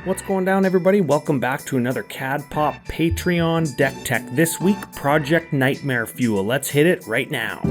What's going down, everybody? Welcome back to another CAD Pop Patreon Deck Tech. This week, Project Nightmare Fuel. Let's hit it right now.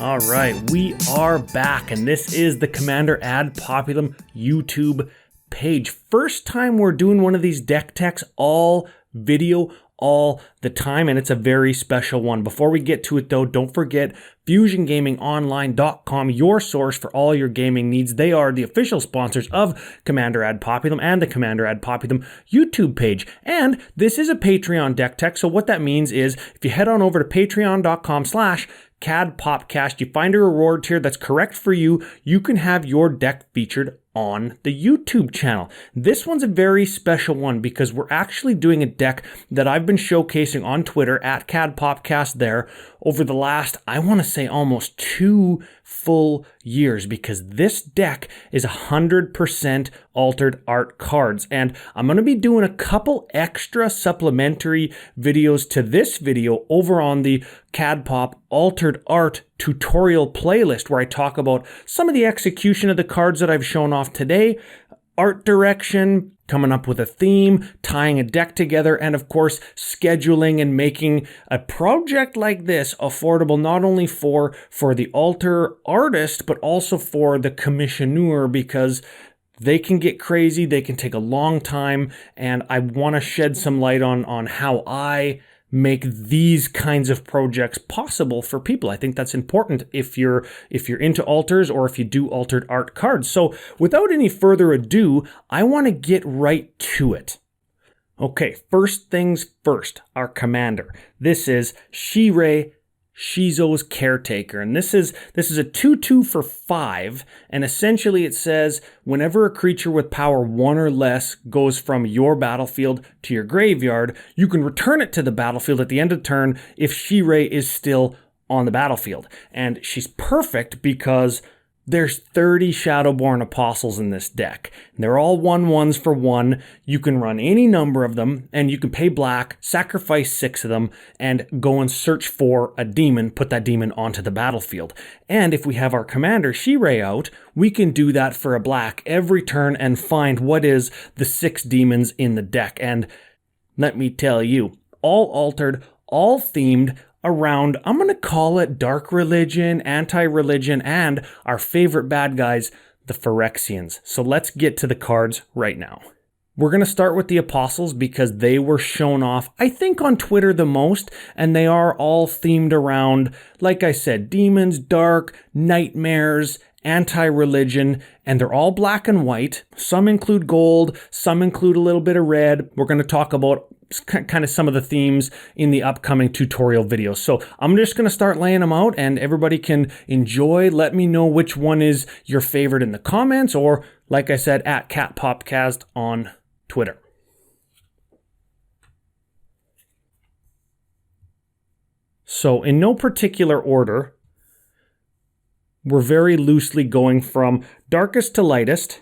All right, we are back, and this is the Commander Ad Populum YouTube page. First time we're doing one of these deck techs all video all the time, and it's a very special one. Before we get to it though, don't forget FusionGamingOnline.com, your source for all your gaming needs. They are the official sponsors of Commander Ad Populum and the Commander Ad Populum YouTube page. And this is a Patreon deck tech, so what that means is if you head on over to patreon.com/CADPopcast, you find a reward tier that's correct for you, you can have your deck featured on the YouTube channel. This one's a very special one because we're actually doing a deck that I've been showcasing on Twitter at CADPopcast there over the last, I want to say almost 2 full years, because this deck is 100% altered art cards. And I'm going to be doing a couple extra supplementary videos to this video over on the CAD Pop Altered Art tutorial playlist, where I talk about some of the execution of the cards that I've shown off today, art direction, coming up with a theme, tying a deck together, and of course, scheduling and making a project like this affordable not only for the altar artist, but also for the commissioner, because they can get crazy, they can take a long time, and I want to shed some light on how I make these kinds of projects possible for people. I think that's important if you're into altars or if you do altered art cards. So without any further ado, I want to get right to it. Okay, first things first, our commander. This is Shirei, Shizo's Caretaker, and this is a 2/2 for 5, and essentially it says whenever a creature with power 1 or less goes from your battlefield to your graveyard, you can return it to the battlefield at the end of turn if Shirei is still on the battlefield. And she's perfect because there's 30 Shadowborn Apostles in this deck. They're all 1/1s for 1. You can run any number of them, and you can pay black, sacrifice 6 of them, and go and search for a demon, put that demon onto the battlefield. And if we have our commander Shirei out, we can do that for a black every turn and find what is the 6 demons in the deck. And let me tell you, all altered, all themed around, I'm going to call it dark religion, anti-religion, and our favorite bad guys, the Phyrexians. So let's get to the cards right now. We're going to start with the Apostles because they were shown off, I think, on Twitter the most, and they are all themed around, like I said, demons, dark, nightmares, anti-religion, and they're all black and white. Some include gold, some include a little bit of red. We're going to talk about kind of some of the themes in the upcoming tutorial videos. So I'm just going to start laying them out, and everybody can enjoy. Let me know which one is your favorite in the comments, or like I said, at CatPopcast on Twitter. So in no particular order, we're very loosely going from darkest to lightest.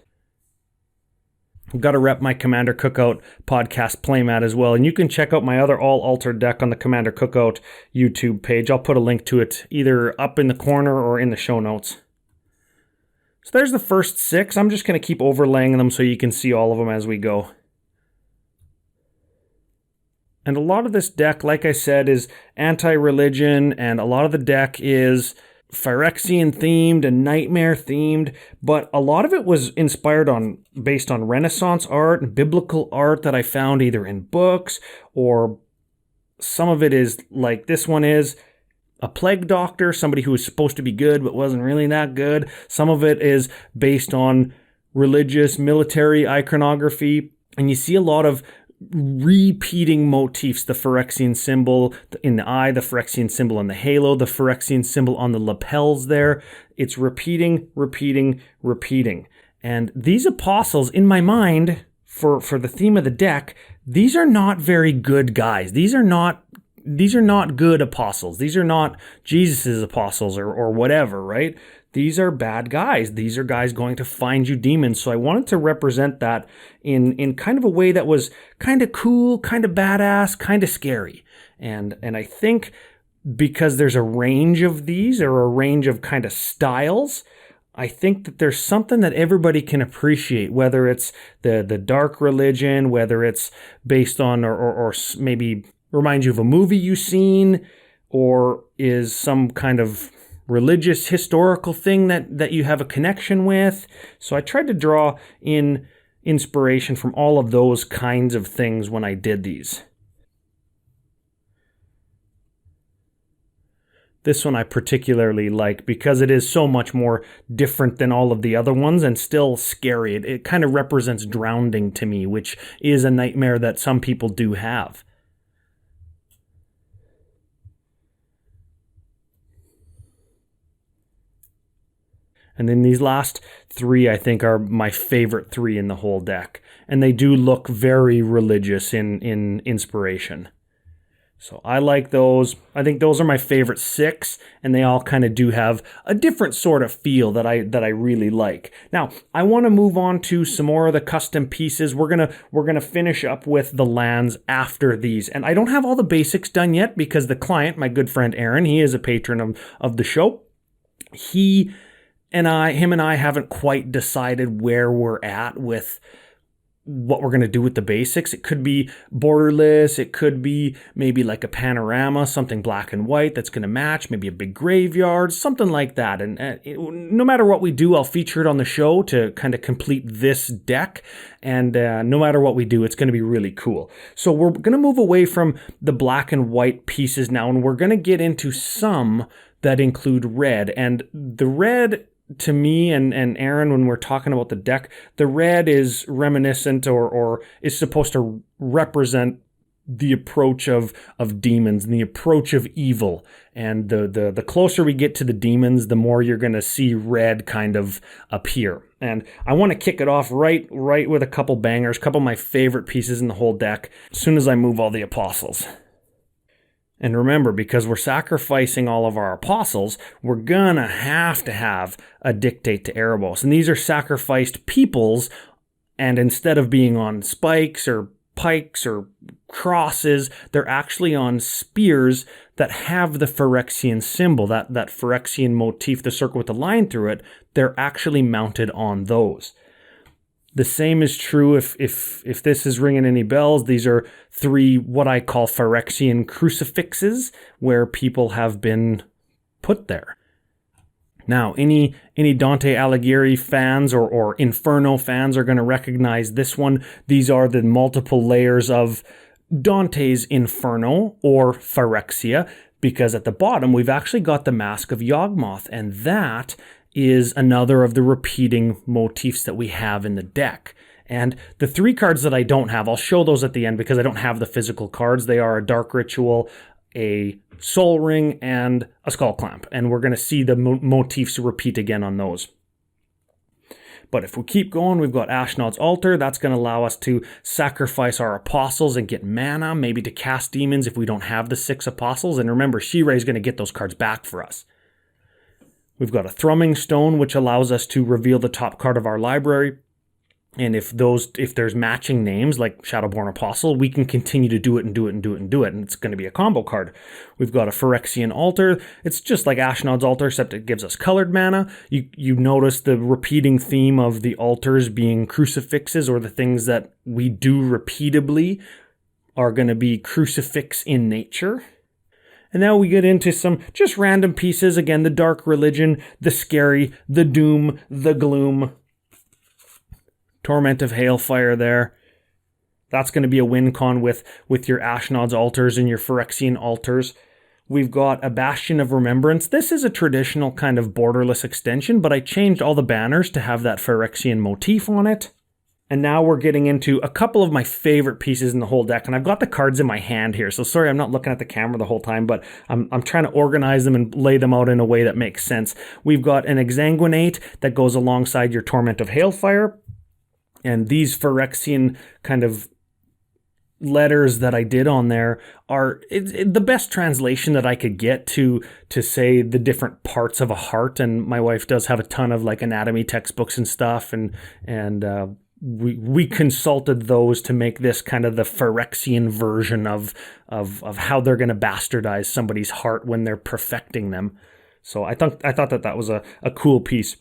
I've got to rep my Commander Cookout podcast playmat as well. And you can check out my other all-altered deck on the Commander Cookout YouTube page. I'll put a link to it either up in the corner or in the show notes. So there's the first 6. I'm just going to keep overlaying them so you can see all of them as we go. And a lot of this deck, like I said, is anti-religion, and a lot of the deck is Phyrexian themed and nightmare themed, but a lot of it was based on Renaissance art and biblical art that I found either in books, or some of it is like this one is a plague doctor, somebody who was supposed to be good but wasn't really that good. Some of it is based on religious military iconography, and you see a lot of repeating motifs: the Phyrexian symbol in the eye, the Phyrexian symbol on the halo, the Phyrexian symbol on the lapels there. It's repeating. And these apostles, in my mind, for the theme of the deck, these are not very good guys. These are not good apostles. These are not Jesus's apostles or whatever, right? These are bad guys. These are guys going to find you demons. So I wanted to represent that in kind of a way that was kind of cool, kind of badass, kind of scary. And I think because there's a range of these, or a range of kind of styles, I think that there's something that everybody can appreciate, whether it's the dark religion, whether it's based on or maybe reminds you of a movie you've seen, or is some kind of religious historical thing that you have a connection with. So I tried to draw in inspiration from all of those kinds of things when I did these. This one I particularly like because it is so much more different than all of the other ones and still scary. It kind of represents drowning to me, which is a nightmare that some people do have. And then these last three, I think, are my favorite three in the whole deck. And they do look very religious in inspiration. So I like those. I think those are my favorite 6, and they all kind of do have a different sort of feel that I really like. Now, I want to move on to some more of the custom pieces. We're gonna finish up with the lands after these. And I don't have all the basics done yet because the client, my good friend Aaron, he is a patron of the show. Him and I haven't quite decided where we're at with what we're going to do with the basics. It could be borderless. It could be maybe like a panorama, something black and white that's going to match, maybe a big graveyard, something like that. And no matter what we do, I'll feature it on the show to kind of complete this deck. And no matter what we do, it's going to be really cool. So we're going to move away from the black and white pieces now, and we're going to get into some that include red. And the red, to me and Aaron, when we're talking about the deck, the red is reminiscent or is supposed to represent the approach of demons and the approach of evil. And the closer we get to the demons, the more you're going to see red kind of appear. And I want to kick it off right with a couple bangers, a couple of my favorite pieces in the whole deck, as soon as I move all the apostles. And remember, because we're sacrificing all of our apostles, we're gonna have to have a dictate to Erebos. And these are sacrificed peoples, and instead of being on spikes or pikes or crosses, they're actually on spears that have the Phyrexian symbol, that Phyrexian motif, the circle with the line through it. They're actually mounted on those. The same is true if this is ringing any bells. These are 3 what I call Phyrexian crucifixes where people have been put there. Now, any Dante Alighieri fans or Inferno fans are going to recognize this one. These are the multiple layers of Dante's Inferno or Phyrexia, because at the bottom we've actually got the Mask of Yawgmoth, and that is another of the repeating motifs that we have in the deck. And the 3 cards that I don't have, I'll show those at the end because I don't have the physical cards. They are a Dark Ritual, a Soul Ring, and a Skull Clamp. And we're going to see the motifs repeat again on those. But if we keep going, we've got Ashnod's Altar. That's going to allow us to sacrifice our apostles and get mana, maybe to cast demons if we don't have the 6 apostles. And remember, Shirei is going to get those cards back for us. We've got a Thrumming Stone, which allows us to reveal the top card of our library. And if there's matching names like Shadowborn Apostle, we can continue to do it and do it and do it and do it. And it's going to be a combo card. We've got a Phyrexian Altar. It's just like Ashnod's Altar, except it gives us colored mana. You notice the repeating theme of the altars being crucifixes, or the things that we do repeatably are going to be crucifix in nature. And now we get into some just random pieces. Again, the Dark Religion, the Scary, the Doom, the Gloom. Torment of Hailfire there. That's going to be a win con with your Ashnod's Altars and your Phyrexian Altars. We've got a Bastion of Remembrance. This is a traditional kind of borderless extension, but I changed all the banners to have that Phyrexian motif on it. And now we're getting into a couple of my favorite pieces in the whole deck. And I've got the cards in my hand here. So sorry, I'm not looking at the camera the whole time, but I'm trying to organize them and lay them out in a way that makes sense. We've got an Exsanguinate that goes alongside your Torment of Hailfire. And these Phyrexian kind of letters that I did on there are the best translation that I could get to say the different parts of a heart. And my wife does have a ton of like anatomy textbooks and stuff, and we consulted those to make this kind of the Phyrexian version of how they're going to bastardize somebody's heart when they're perfecting them. So I thought that was a cool piece.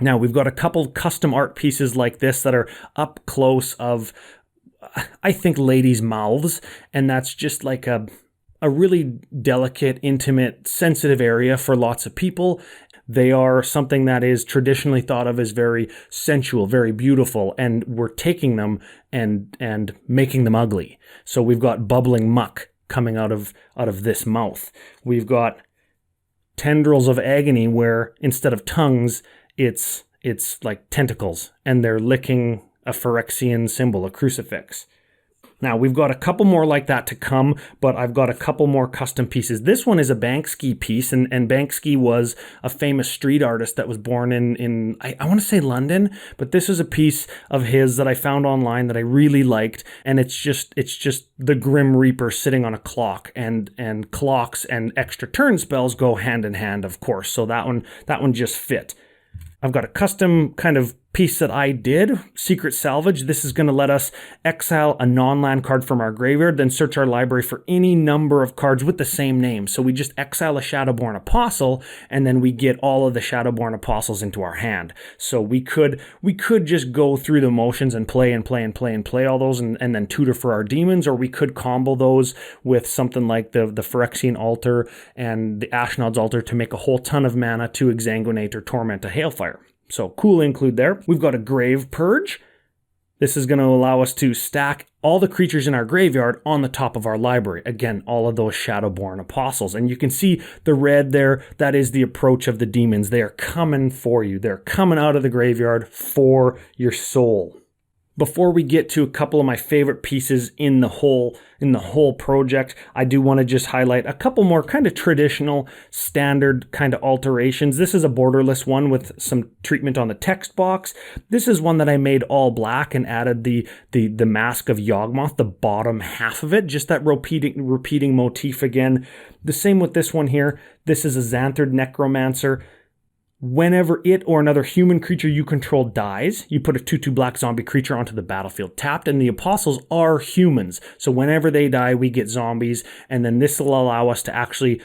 Now we've got a couple custom art pieces like this that are up close of, I think, ladies' mouths, and that's just like a really delicate, intimate, sensitive area for lots of people. They are something that is traditionally thought of as very sensual, very beautiful, and we're taking them and making them ugly. So we've got bubbling muck coming out of this mouth. We've got tendrils of agony where instead of tongues, it's like tentacles, and they're licking a Phyrexian symbol, a crucifix. Now, we've got a couple more like that to come, but I've got a couple more custom pieces. This one is a Banksy piece, and Banksy was a famous street artist that was born in I want to say London, but this is a piece of his that I found online that I really liked, and it's just the Grim Reaper sitting on a clock, and clocks and extra turn spells go hand in hand, of course, so that one just fit. I've got a custom kind of piece that I did, Secret Salvage. This is going to let us exile a non-land card from our graveyard, then search our library for any number of cards with the same name. So we just exile a Shadowborn Apostle, and then we get all of the Shadowborn Apostles into our hand. So we could just go through the motions and play all those and then tutor for our demons, or we could combo those with something like the Phyrexian Altar and the Ashnod's Altar to make a whole ton of mana to Exsanguinate or Torment a Hailfire. So cool include there. We've got a Grave Purge. This is going to allow us to stack all the creatures in our graveyard on the top of our library. Again, all of those Shadowborn Apostles. And you can see the red there. That is the approach of the demons. They are coming for you. They're coming out of the graveyard for your soul. Before we get to a couple of my favorite pieces in the whole project, I do want to just highlight a couple more kind of traditional, standard kind of alterations. This is a borderless one with some treatment on the text box. This is one that I made all black and added the mask of Yawgmoth, the bottom half of it, just that repeating motif again. The same with this one here. This is a Xanthid Necromancer. Whenever it or another human creature you control dies, you put a 2/2 black zombie creature onto the battlefield tapped, and the apostles are humans. So whenever they die, we get zombies, and then this will allow us to actually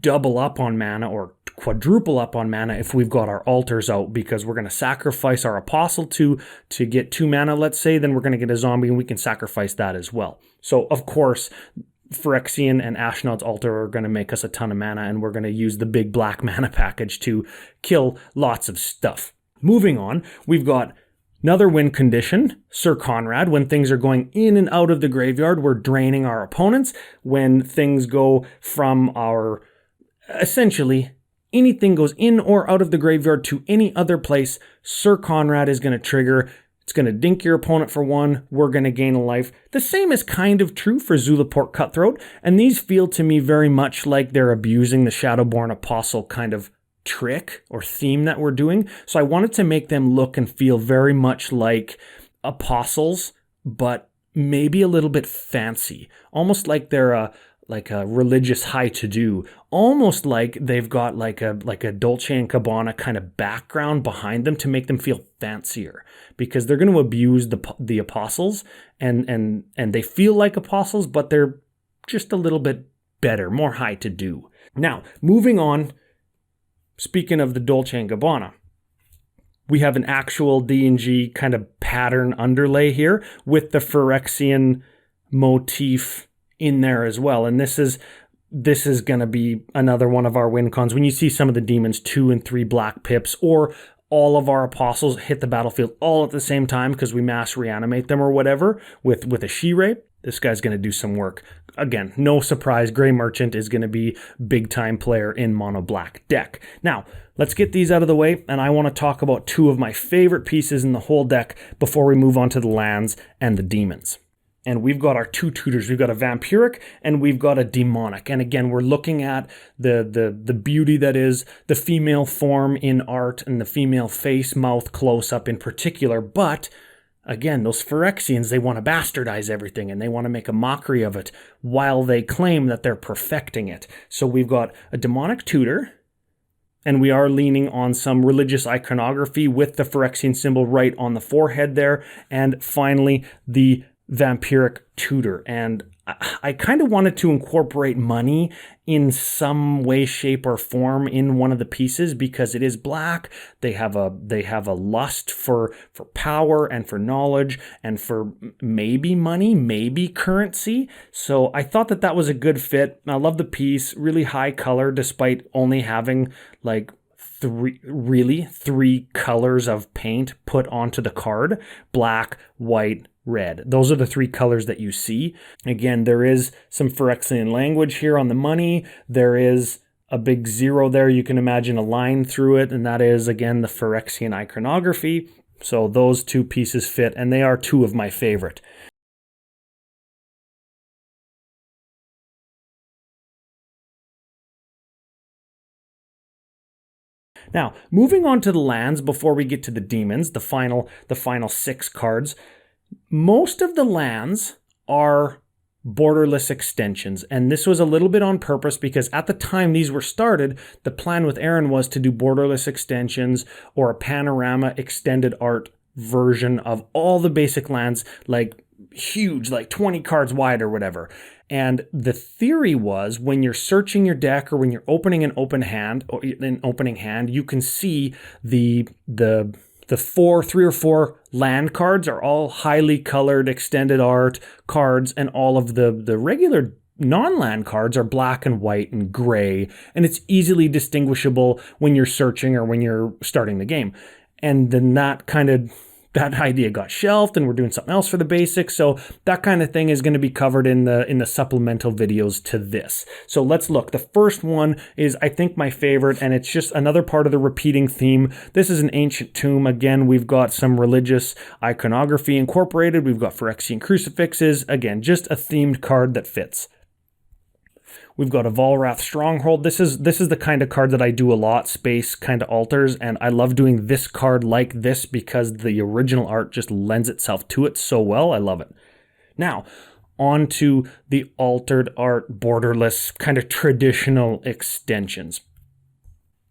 double up on mana or quadruple up on mana if we've got our altars out, because we're going to sacrifice our apostle to get 2 mana, let's say, then we're going to get a zombie and we can sacrifice that as well. So of course, Phyrexian and Ashnod's Altar are going to make us a ton of mana, and we're going to use the big black mana package to kill lots of stuff. Moving on, we've got another win condition, Sir Conrad. When things are going in and out of the graveyard, we're draining our opponents. When things go from our, essentially, anything goes in or out of the graveyard to any other place, Sir Conrad is going to trigger. It's going to dink your opponent for 1. We're going to gain a life. The same is kind of true for Zulaport Cutthroat, and these feel to me very much like they're abusing the Shadowborn Apostle kind of trick or theme that we're doing. So I wanted to make them look and feel very much like apostles, but maybe a little bit fancy, almost like they're a religious high-to-do, almost like they've got like a Dolce & Gabbana kind of background behind them to make them feel fancier, because they're going to abuse the apostles, and they feel like apostles, but they're just a little bit better, more high-to-do. Now, moving on, speaking of the Dolce & Gabbana, we have an actual D&G kind of pattern underlay here with the Phyrexian motif in there as well. And this is going to be another one of our win cons. When you see some of the demons 2 and 3 black pips, or all of our apostles hit the battlefield all at the same time because we mass reanimate them or whatever with a Shirei, this guy's going to do some work. Again, no surprise, Grey Merchant is going to be big time player in mono black deck. Now, let's get these out of the way, and I want to talk about 2 of my favorite pieces in the whole deck before we move on to the lands and the demons. And we've got our 2 tutors. We've got a vampiric and we've got a demonic. And again, we're looking at the beauty that is the female form in art and the female face, mouth, close-up in particular. But again, those Phyrexians, they want to bastardize everything and they want to make a mockery of it while they claim that they're perfecting it. So we've got a demonic tutor And we are leaning on some religious iconography with the Phyrexian symbol right on the forehead there. And finally, the vampiric tutor. And I kind of wanted to incorporate money in some way, shape, or form in one of the pieces because it is black. They have a lust for power and for knowledge and for maybe money, maybe currency. So I thought that was a good fit. I love the piece, really high color despite only having like three colors of paint put onto the card: black, white, red. Those are the three colors that you see. Again, there is some Phyrexian language here on the money. There is a big zero there. You can imagine a line through it, and that is, again, the Phyrexian iconography. So those two pieces fit, and they are two of my favorite. Now, moving on to the lands before we get to the demons, the final 6 cards. Most of the lands are borderless extensions, and this was a little bit on purpose because at the time these were started, the plan with Aaron was to do borderless extensions or a panorama extended art version of all the basic lands, like huge, like 20 cards wide or whatever. And the theory was when you're searching your deck or when you're opening an opening hand, you can see the 3 or 4 land cards are all highly colored extended art cards, and all of the regular non-land cards are black and white and gray, and it's easily distinguishable when you're searching or when you're starting the game. And then that idea got shelved, and we're doing something else for the basics. So that kind of thing is going to be covered in the supplemental videos to this. So let's look. The first one is, I think, my favorite, and it's just another part of the repeating theme. This is an ancient tomb. Again, we've got some religious iconography incorporated. We've got Phyrexian crucifixes. Again, just a themed card that fits. We've got a Volrath Stronghold. This is the kind of card that I do a lot, space kind of altars, and I love doing this card like this because the original art just lends itself to it so well. I love it. Now, on to the altered art, borderless, kind of traditional extensions.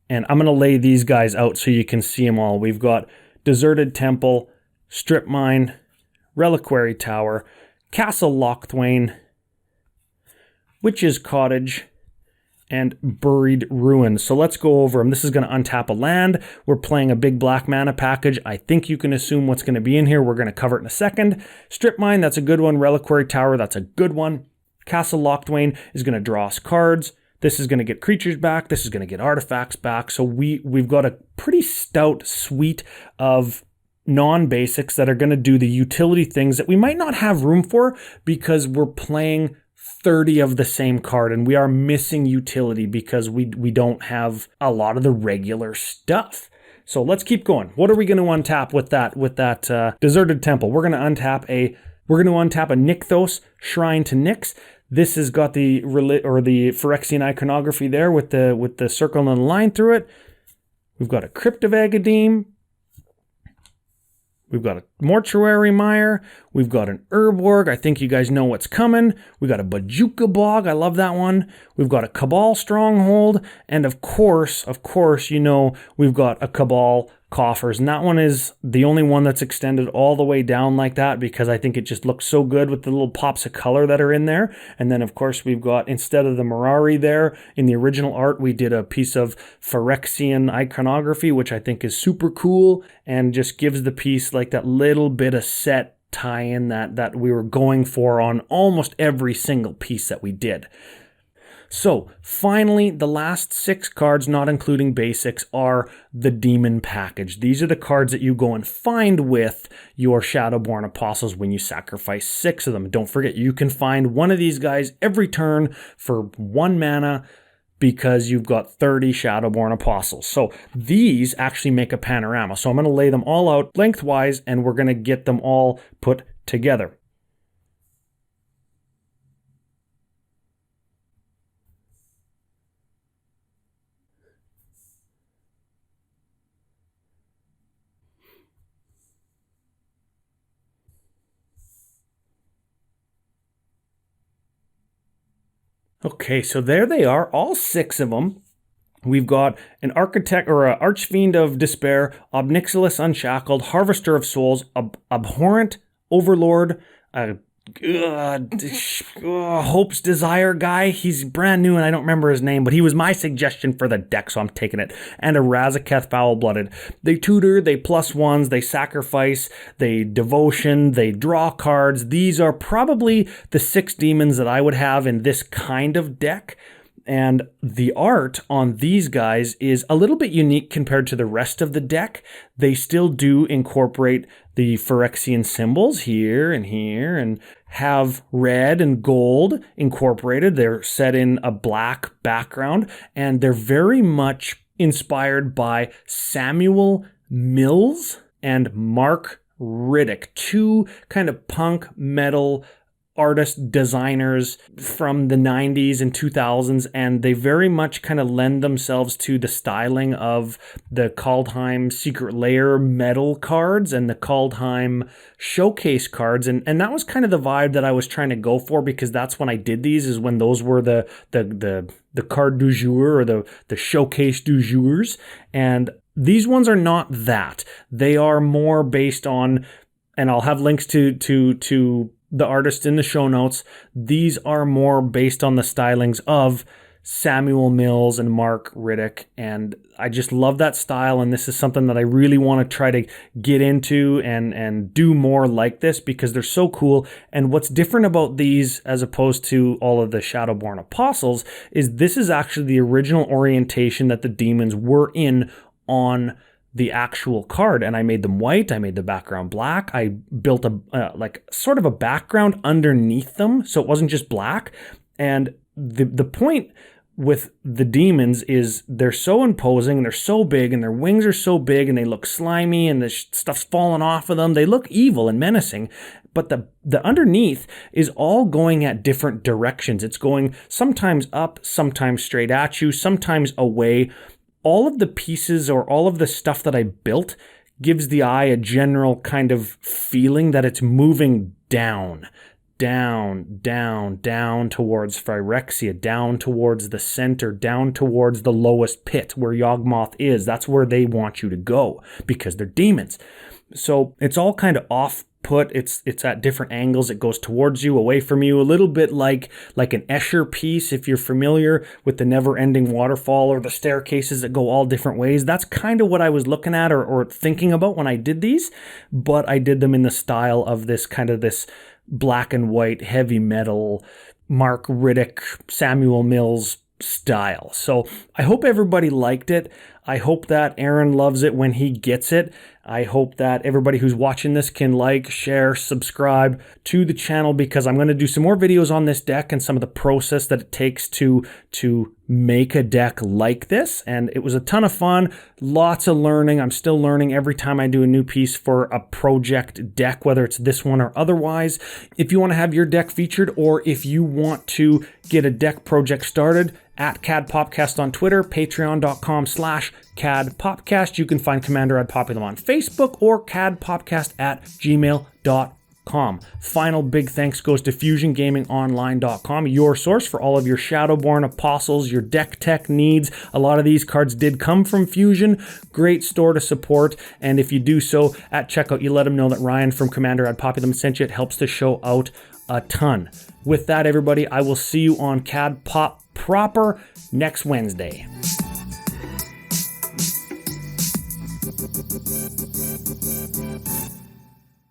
And I'm going to lay these guys out so you can see them all. We've got Deserted Temple, Strip Mine, Reliquary Tower, Castle Lochthwain, Witch's Cottage, and Buried Ruins. So let's go over them. This is going to untap a land. We're playing a big black mana package. I think you can assume what's going to be in here. We're going to cover it in a second. Strip Mine, that's a good one. Reliquary Tower, that's a good one. Castle Lochthwain is going to draw us cards. This is going to get creatures back. This is going to get artifacts back. So we've got a pretty stout suite of non-basics that are going to do the utility things that we might not have room for because we're playing 30 of the same card, and we are missing utility because we don't have a lot of the regular stuff. So let's keep going. What are we going to untap with that Deserted Temple? We're going to untap a Nykthos, Shrine to Nyx. This has got the Phyrexian iconography there with the circle and the line through it. We've got a Crypt of Agadim. We've got a Mortuary Mire. We've got an Urborg. I think you guys know what's coming. We've got a Bajuka Bog. I love that one. We've got a Cabal Stronghold. And of course, you know, we've got a Cabal Coffers. And that one is the only one that's extended all the way down like that because I think it just looks so good with the little pops of color that are in there. And then, of course, we've got, instead of the Mirari there, in the original art, we did a piece of Phyrexian iconography, which I think is super cool and just gives the piece like that little bit of set tie-in that we were going for on almost every single piece that we did. So, finally, the last 6 cards, not including basics, are the Demon Package. These are the cards that you go and find with your Shadowborn Apostles when you sacrifice 6 of them. Don't forget, you can find one of these guys every turn for 1 mana because you've got 30 Shadowborn Apostles. So, these actually make a panorama. So, I'm going to lay them all out lengthwise, and we're going to get them all put together. Okay, so there they are, all 6 of them. We've got an Architect or an Archfiend of Despair, Obnixilis Unshackled, Harvester of Souls, Abhorrent Overlord, Hope's Desire guy. He's brand new and I don't remember his name, but he was my suggestion for the deck, so I'm taking it. And a Razaketh Foul-Blooded. They tutor, they +1s, they sacrifice, they devotion, they draw cards. These are probably the 6 demons that I would have in this kind of deck. And the art on these guys is a little bit unique compared to the rest of the deck. They still do incorporate the Phyrexian symbols here and have red and gold incorporated. They're set in a black background, and they're very much inspired by Samuel Mills and Mark Riddick, 2 kind of punk metal artist designers from the 90s and 2000s, and they very much kind of lend themselves to the styling of the Kaldheim Secret Lair metal cards and the Kaldheim showcase cards, and that was kind of the vibe that I was trying to go for, because that's when I did these, is when those were the card du jour, or the showcase du jours. And these ones are not that. They are more based on, and I'll have links to the artist in the show notes. These are more based on the stylings of Samuel Mills and Mark Riddick, and I just love that style, and this is something that I really want to try to get into and do more like this, because they're so cool. And what's different about these as opposed to all of the Shadowborn Apostles is this is actually the original orientation that the demons were in on the actual card, and I made them white. I made the background black. I built a like sort of a background underneath them, so it wasn't just black. And the point with the demons is they're so imposing and they're so big and their wings are so big and they look slimy and the stuff's falling off of them. They look evil and menacing, but the underneath is all going at different directions. It's going sometimes up, sometimes straight at you, sometimes away. All of the pieces or all of the stuff that I built gives the eye a general kind of feeling that it's moving down towards Phyrexia, down towards the center, down towards the lowest pit where Yawgmoth is. That's where they want you to go because they're demons. So it's all kind of off put. It's at different angles. It goes towards you, away from you, a little bit like an Escher piece, if you're familiar with the never-ending waterfall or the staircases that go all different ways. That's kind of what I was looking at or thinking about when I did these, but I did them in the style of this kind of this black and white heavy metal Mark Riddick, Samuel Mills style. So I hope everybody liked it. I hope that Aaron loves it when he gets it. I hope that everybody who's watching this can like, share, subscribe to the channel, because I'm going to do some more videos on this deck and some of the process that it takes to make a deck like this. And it was a ton of fun, lots of learning. I'm still learning every time I do a new piece for a project deck, whether it's this one or otherwise. If you want to have your deck featured, or if you want to get a deck project started, at CADPopcast on Twitter, patreon.com/CADPopcast. You can find Commander at Populum on Facebook or CADPopcast@gmail.com. Final big thanks goes to FusionGamingOnline.com, your source for all of your Shadowborn Apostles, your Decktech needs. A lot of these cards did come from Fusion. Great store to support, and if you do so at checkout, you let them know that Ryan from Commander at Populum sent you. It helps the show out a ton. With that, everybody, I will see you on CAD Pop proper next Wednesday.